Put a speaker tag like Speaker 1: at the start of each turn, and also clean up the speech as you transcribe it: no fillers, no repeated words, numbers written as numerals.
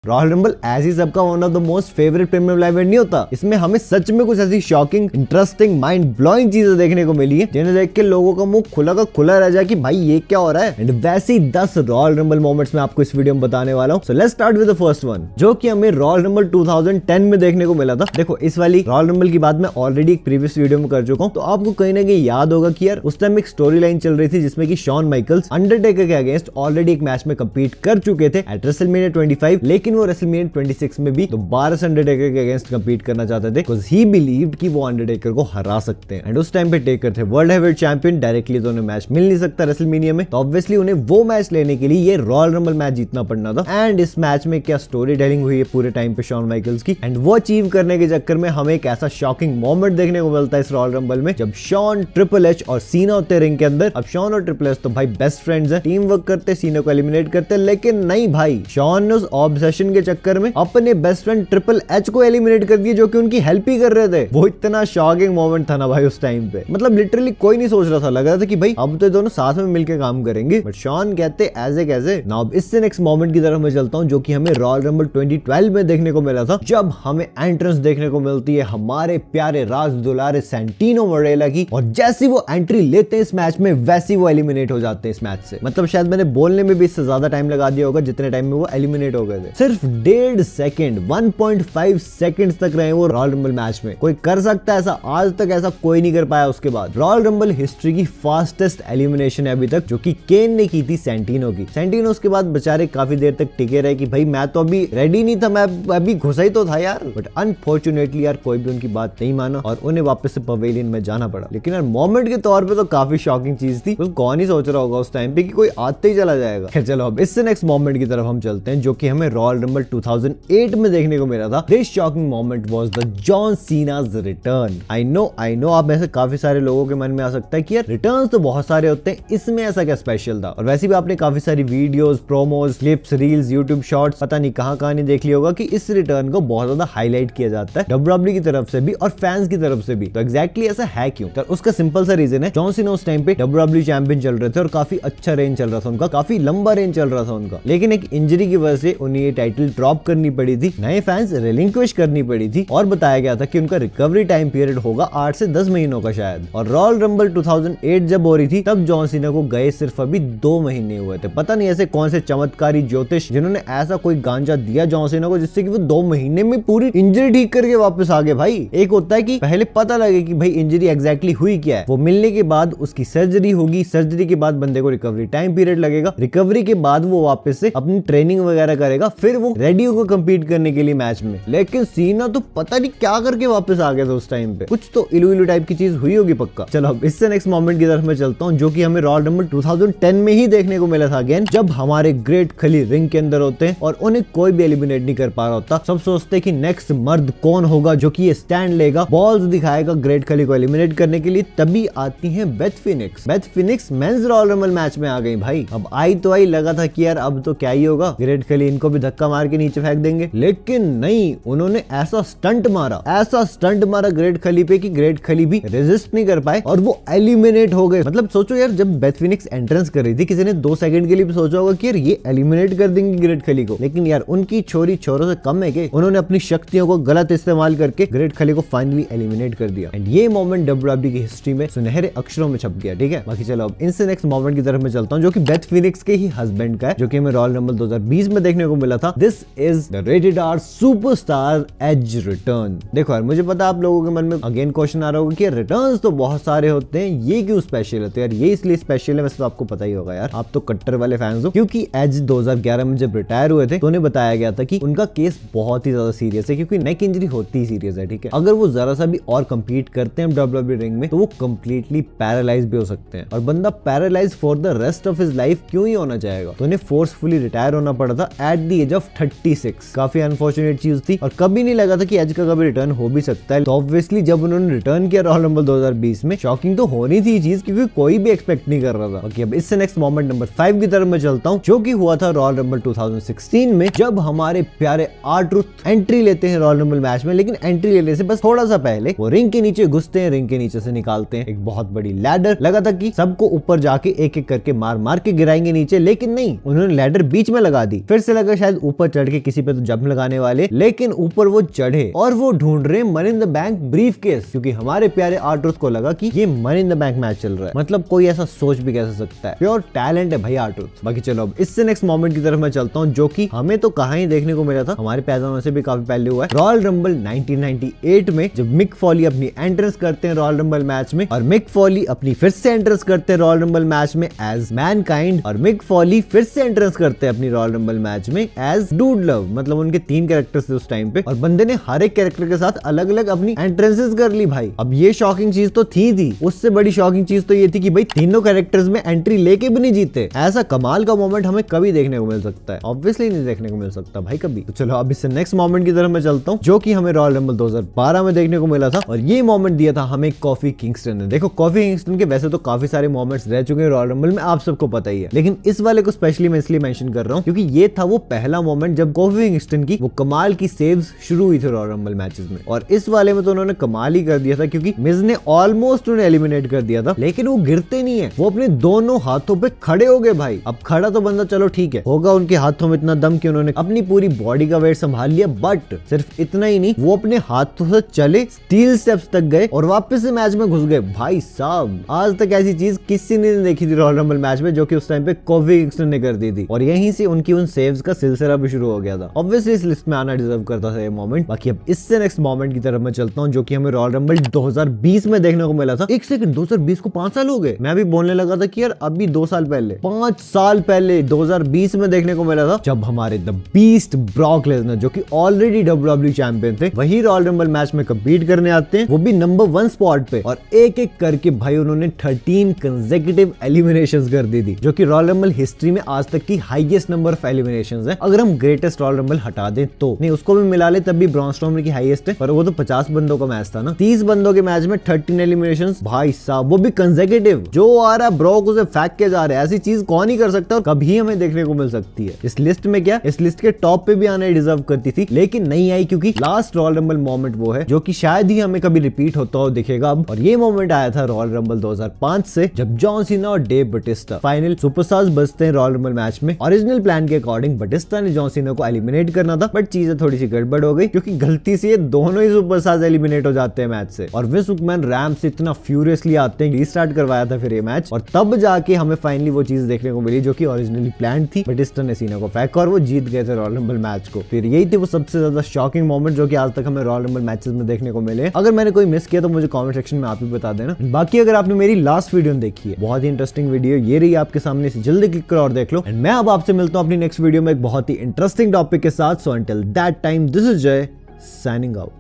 Speaker 1: Royal rumble ऐसे ही सबका one of the most favourite premium live event नहीं होता। इसमें हमें सच में कुछ ऐसी शॉकिंग, इंटरेस्टिंग, माइंड ब्लोइंग चीजें देखने को मिली है जिन्हें देख के लोगों का मुंह खुला का खुला रह जाए कि भाई ये क्या हो रहा है। एंड वैसे ही 10 रॉयल रंबल मोमेंट्स में आपको इस वीडियो में बताने वाला हूं। So let's start with the first one, जो कि हमें रॉयल रंबल 2010 में देखने को मिला था। देखो, इस वाली रॉयल रंबल की बात मैं ऑलरेडी एक प्रीवियस वीडियो में कर चुका हूं, तो आपको कहीं ना कहीं याद होगा कि यार उस टाइम एक स्टोरी लाइन चल रही थी जिसमें कि शॉन माइकल्स अंडरटेकर के अगेंस्ट ऑलरेडी एक मैच में कंपीट कर चुके थे एट रेसलमेनिया 25, लेकिन वो रेसलमेनिया 26 में भी दोबारा से अंडरटेकर के अगेंस्ट कंपीट करना चाहते थे बिकॉज़ ही बिलीव्ड कि वो अंडरटेकर को हरा सकते हैं। एंड उस टाइम पे टेकर थे वर्ल्ड हेवीवेट चैंपियन, डायरेक्टली तो उन्हें मैच मिल नहीं सकता रेसलमेनिया में, तो ऑब्वियसली उन्हें वो मैच लेने के लिए ये रॉयल रंबल मैच जीतना पड़ना था। एंड इस मैच में क्या स्टोरी टेलिंग हुई है पूरे टाइम पे शॉन माइकल्स की, एंड वो अचीव करने के चक्कर में हमें एक ऐसा शॉकिंग मोमेंट देखने को मिलता है इस रॉयल रंबल में जब शॉन, ट्रिपल एच और सीना होते हैं रिंग के अंदर। अब शॉन और ट्रिपल एच तो भाई बेस्ट फ्रेंड्स हैं, टीम वर्क करते, सीना को एलिमिनेट करते, लेकिन नहीं भाई, शॉन ने उस ऑब्सेशन के चक्कर में अपने बेस्ट फ्रेंड ट्रिपल एच को एलिमिनेट कर दिया जो कि उनकी हेल्प ही कर रहे थे। वो इतना शॉकिंग मोमेंट था ना भाई उस टाइम पे, मतलब लिटरली कोई नहीं सोच रहा था, लग रहा था कि भाई अब तो दोनों साथ में मिलकर काम करेंगे, बट शॉन कहते ऐसे कैसे। नाउ इससे नेक्स्ट मोमेंट की तरफ मैं चलता हूं जो कि हमें रॉयल रंबल 2012 में देखने को मिला था, जब हमें एंट्रेंस देखने को मिलती है हमारे प्यारे राज दुलारे सैंटिनो मोरेला की, और जैसी वो एंट्री लेते हैं इस मैच में वैसी वो एलिमिनेट हो जाते हैं इस मैच से। मतलब शायद मैंने बोलने में भी इससे ज्यादा टाइम लगा दिया होगा जितने टाइम में वो एलिमिनेट हो गए थे। सिर्फ 1.5 सेकंड, 1.5 सेकंड तक रहे वो रॉयल रंबल मैच में। कोई कर सकता है ऐसा? आज तक ऐसा कोई नहीं कर पाया। उसके बाद रॉयल रंबल हिस्ट्री की फास्टेस्ट एलिमिनेशन है अभी तक, जो कि केन ने की थी सैंटिनो की। सैंटिनो उसके बाद बेचारे काफी देर तक टिके रहे कि भाई मैं तो अभी रेडी नहीं था, मैं अभी घुसा ही तो था यार, बट अनफॉर्चुनेटली यार कोई भी उनकी बात नहीं माना और उन्हें वापस से पवेलियन में जाना पड़ा। लेकिन यार मोमेंट के तौर पे तो काफी शॉकिंग चीज थी, तो कौन ही सोच रहा होगा उस टाइम पे कि कोई आते ही चला जाएगा। चलो अब इससे नेक्स्ट मोमेंट की तरफ हम चलते हैं जो कि हमें रॉयल रंबल 2008 में देखने को मिला था। This shocking moment was the John Cena's return. I know आप में से काफी सारे लोगों के मन में आ सकता है कि यार रिटर्न्स तो बहुत सारे होते हैं, इसमें ऐसा क्या स्पेशल था। और वैसे भी आपने काफी सारी videos, promos, clips, reels, YouTube shorts, पता नहीं कहां नहीं देख लिया होगा कि इस रिटर्न को बहुत ज्यादा हाईलाइट किया जाता है डब्ल्यूडब्ल्यूई की तरफ से भी और फैंस की तरफ से भी। तो एग्जैक्टली ऐसा है क्यों? तो उसका सिंपल सा रीजन है, जॉन सीना उस टाइम पे डब्ल्यूडब्ल्यूई चैंपियन चल रहे थे और काफी अच्छा रेंज चल रहा था उनका, काफी लंबा रेंज चल रहा था उनका, लेकिन एक इंजरी की वजह से उन्हें ये टाइटल ड्रॉप करनी पड़ी थी, नए फैंस रिलिंक्विश करनी पड़ी थी, और बताया गया था कि उनका रिकवरी टाइम पीरियड होगा 8 से 10 महीनों का शायद। और रॉयल रंबल 2008 जब हो रही थी तब जॉन सीना को गए सिर्फ अभी 2 महीने हुए थे। पता नहीं ऐसे कौन से चमत्कारी ज्योतिष जिन्होंने ऐसा कोई गांजा दिया जॉन सीना को जिससे कि वो 2 महीने में पूरी इंजरी ठीक करके वापस आ गए। भाई एक होता है कि पहले पता लगे कि भाई इंजरी एग्जैक्टली हुई क्या है, वो मिलने के बाद उसकी सर्जरी होगी, सर्जरी के बाद बंदे को रिकवरी टाइम पीरियड लगेगा, रिकवरी के बाद वो वापस से अपनी ट्रेनिंग वगैरह करेगा, फिर वो रेडी होगा कंपीट करने के लिए मैच में। लेकिन सीना तो पता नहीं क्या करके वापस आ गया था उस टाइम पे, कुछ तो इलू टाइप की चीज हुई होगी पक्का। चलो अब इससे नेक्स्ट मोमेंट की तरफ मैं चलता हूं जो कि हमें रॉयल रंबल 2010 में ही देखने को मिला था अगेन, जब हमारे ग्रेट खली रिंग के अंदर होते हैं और उन्हें कोई भी एलिमिनेट नहीं कर पा रहा होता। सब सोचते हैं कि नेक्स्ट मर्द कौन होगा जो कि ये स्टैंड लेगा, बॉल्स दिखाएगा ग्रेट खली को एलिमिनेट करने के लिए। तभी आती है Beth Phoenix. Beth Phoenix men's Royal Rumble match में आ गई भाई। अब आई तो आई, लगा था कि यार अब तो क्या ही होगा, ग्रेट खली इनको भी धक्का मार के नीचे फेंक देंगे, लेकिन नहीं, उन्होंने ऐसा स्टंट मारा ग्रेट खली पे कि ग्रेट खली भी रेजिस्ट नहीं कर पाए और वो एलिमिनेट हो गए। मतलब सोचो यार, जब बेथ फिनिक्स एंट्रेंस कर रही थी किसी ने 2 सेकंड के लिए भी सोचा होगा कि यार ये एलिमिनेट कर देंगे ग्रेट खली को, लेकिन यार उनकी छोरी छोरों से कम है कि उन्होंने अपनी शक्तियों को गलत इस्तेमाल करके ग्रेट खली को फाइनली एलिमिनेट कर दिया। एंड ये मोमेंट डब्ल्यूडब्ल्यूई की हिस्ट्री में सुनहरे अक्षरों में छप गया। ठीक है, बाकी चलो अब इनसे नेक्स्ट मोमेंट की तरफ मैं चलता हूं जो कि बेथ फिनिक्स के ही हस्बैंड का है, जो कि हमें रॉयल रंबल 2020 में देखने को मिला था। This is the rated R superstar Edge return. देखो यार, मुझे पता आप लोगों के मन में अगेन क्वेश्चन आ रहा होगा कि रिटर्न्स तो बहुत सारे होते हैं, ये क्यों स्पेशल होते हैं यार? ये इसलिए स्पेशल है, वैसे तो आपको पता ही होगा यार, आप तो कट्टर वाले फैंस हो, क्योंकि एज 2011 में जब रिटायर हुए थे तो उन्हें बताया गया था कि उनका केस बहुत ही ज्यादा सीरियस है, क्योंकि नेक इंजरी होती ही सीरियस है। ठीक है, अगर वो जरा सा भी और कंपीट करते हैं डब्ल्यूडब्ल्यूई रिंग में तो वो कंप्लीटली पैरालाइज भी हो सकते हैं, और बंदा paralyse for the rest of his life क्यों ही होना चाहेगा? तो उन्हें फोर्सफुली रिटायर होना पड़ा था एट द एज ऑफ 36। काफी अनफॉर्चुनेट चीज थी और कभी नहीं लगा था कि एज का कभी रिटर्न हो भी सकता है। तो ऑब्वियसली जब उन्होंने रिटर्न किया रॉयल रंबल 2020 में, शॉकिंग तो होनी थी चीज, क्योंकि कोई भी एक्सपेक्ट नहीं कर रहा था। ओके, अब इससे नेक्स्ट मोमेंट नंबर 5 की तरफ मैं चलता हूं, जो कि हुआ था रॉयल रंबल 2016 में, जब हमारे प्यारे R-Truth एंट्री लेते हैं रॉयल रंबल मैच में। लेकिन एंट्री लेने से बस थोड़ा सा पहले वो रिंग के नीचे घुसते हैं, रिंग के नीचे से निकालते हैं एक बहुत बड़ी लैडर। लगा था कि सबको ऊपर जाके एक एक करके मार मार के गिराएंगे नीचे, लेकिन नहीं, उन्होंने लैडर बीच में लगा दी। फिर से लगा शायद ऊपर चढ़ के किसी पे तो जंप लगाने वाले, लेकिन ऊपर वो चढ़े और वो ढूंढ रहे money in the bank brief case, क्योंकि हमारे प्यारे आर्टरूथ को लगा कि ये money in the bank match चल रहा है। मतलब कोई ऐसा सोच भी कैसे सकता है, प्योर टैलेंट है भाई आर्टरूथ। बाकी चलो अब इससे नेक्स्ट मोमेंट की तरफ मैं चलता हूँ, जो कि हमें तो कहाँ ही देखने को मिला था, हमारे पैदा होने से भी काफी पहले हुआ है। रॉयल रंबल 1998 में जब मिक फॉली अपनी एंट्रेंस करते हैं रॉयल रंबल मैच में, और मिक फॉली अपनी फिर से एंट्रेंस करते हैं रॉयल रंबल मैच में एज मैनकाइंड, और मिक फॉली फिर से एंट्रेंस करते हैं अपनी रॉयल रंबल मैच में एज डूड लव। मतलब उनके 3 कैरेक्टर्स थे उस टाइम पे, और बंदे ने हर एक कैरेक्टर के साथ अलग अलग अपनी एंट्रेंसेस कर ली भाई। अब ये शॉकिंग चीज तो थी, उससे बड़ी शॉकिंग चीज तो ये थी कि भाई तीनों कैरेक्टर्स में एंट्री लेके भी नहीं जीते। ऐसा कमाल का मोमेंट हमें कभी देखने को मिल सकता है? ऑब्वियसली नहीं देखने को मिल सकता भाई कभी। तो चलो अब इससे नेक्स्ट मोमेंट की तरफ मैं चलता हूँ, जो कि हमें रॉयल रंबल 2012 में देखने को मिला था, और ये मोमेंट दिया था हमें कॉफी किंगस्टन ने। देखो कॉफी किंगस्टन के वैसे तो काफी सारे मोमेंट्स रह चुके हैं रॉयल रंबल में, आप सबको पता ही है, लेकिन इस वाले को स्पेशली मैं इसलिए मेंशन कर रहा हूँ क्योंकि ये था वो पहला मोमेंट जब कॉफी किंगस्टन की वो कमाल की सेव्स शुरू हुई थी रॉयल रंबल मैचेस में। और इस वाले में तो उन्होंने कमाल ही कर दिया था, क्योंकि मिज ने ऑलमोस्ट उन्हें एलिमिनेट कर दिया था, लेकिन वो गिरते नहीं है, वो अपने दोनों हाथों पे खड़े हो गए भाई। अब खड़ा तो बंदा चलो ठीक है, होगा उनके हाथों में इतना दम कि उन्होंने अपनी पूरी बॉडी का वेट संभाल लिया, बट सिर्फ इतना ही नहीं, वो अपने हाथों से चले, स्टील स्टेप्स तक गए और वापस से मैच में घुस गए। भाई साहब आज तक ऐसी चीज किसी ने नहीं देखी थी रॉयल रंबल मैच में, जो कि उस टाइम पे कॉफी किंगस्टन ने कर दी थी, और यहीं से उनकी उन सेव्स का सिलसिला भी शुरू हो गया था। ऑब्वियसली इस लिस्ट में आना डिजर्व करता था ये मोमेंट। बाकी अब इससे नेक्स्ट मोमेंट की तरफ मैं चलता हूँ, जो कि हमें रॉयल रंबल 2020 में देखने को मिला था। एक सेकंड, 2020 को 5 साल हो गए? मैं भी बोलने लगा था कि यार अभी 2 साल पहले, 5 साल पहले 2020 में देखने को मिला था, जब हमारे द बीस्ट ब्रॉक लेसनर, जो कि ऑलरेडी WWE चैंपियन थे, वही रॉयल रंबल मैच में कम्पीट करने आते हैं, वो भी नंबर 1 स्पॉट पे, और एक एक करके भाई उन्होंने 13 कंसेक्यूटिव एलिमिनेशंस कर दी थी, जो कि रॉयल रंबल हिस्ट्री में आज तक की हाईएस्ट नंबर ऑफ एलिमिनेशंस है। अगर हम ग्रेटेस्ट रॉयल रंबल हटा दें तो, नहीं उसको भी मिला ले तब भी ब्रॉन स्ट्रोमन की हाईएस्ट है, पर वो तो 50 बंदों का मैच था ना। 30 बंदों के मैच में 13 एलिमिनेशंस, भाई साहब वो भी कंसेक्यूटिव। जो आ रहा है ब्रॉक उसे फेंक के जा रहे हैं, ऐसी चीज कौन ही कर सकता है और कभी हमें देखने को मिल सकती है। इस लिस्ट में क्या, इस लिस्ट के टॉप पे भी आने डिजर्व करती थी, लेकिन नहीं आई, क्योंकि लास्ट रॉयल रंबल मोमेंट वो है जो कि शायद ही हमें कभी रिपीट होता हो दिखेगा अब। और ये मोमेंट आया था रॉयल रंबल 2005 से, जब जॉन सीना और डेव बटिस्टा फाइनल सुपरस्टार्स बचते हैं रॉयल रंबल मैच में। ओरिजिनल प्लान के अकॉर्डिंग बटिस्टा ने जॉन सीना को एलिमिनेट करना था, बट चीजें थोड़ी सी गड़बड़ हो गई, क्योंकि गलती से ये दोनों ही सुपरस्टार्स एलिमिनेट हो जाते हैं मैच से, और विंस मैकमैन रैम से इतना फ्यूरियसली आते हैं, रीस्टार्ट करवाया था फिर ये मैच, और तब जाके हमें फाइनली वो चीज देखने को मिली जो कि ओरिजिनली प्लान थी। बटिस्टा ने सीना को फेंका और वो जीत गए थे रॉयल रंबल मैच को। फिर यही थी वो सबसे ज्यादा शॉकिंग मोमेंट जो कि आज तक हमें रॉयल रंबल मैचेस में देखने को मिले। अगर मैंने कोई मिस किया तो मुझे कमेंट सेक्शन में आप ही बता देना। बाकी अगर आपने मेरी लास्ट वीडियो देखी है, बहुत ही इंटरेस्टिंग वीडियो ये रही आपके सामने, से जल्दी क्लिक करो और देख लो। एंड मैं अब आपसे मिलता हूं अपनी नेक्स्ट वीडियो में एक बहुत ही इंटरेस्टिंग टॉपिक के साथ। So until that time, this is जय साइनिंग आउट।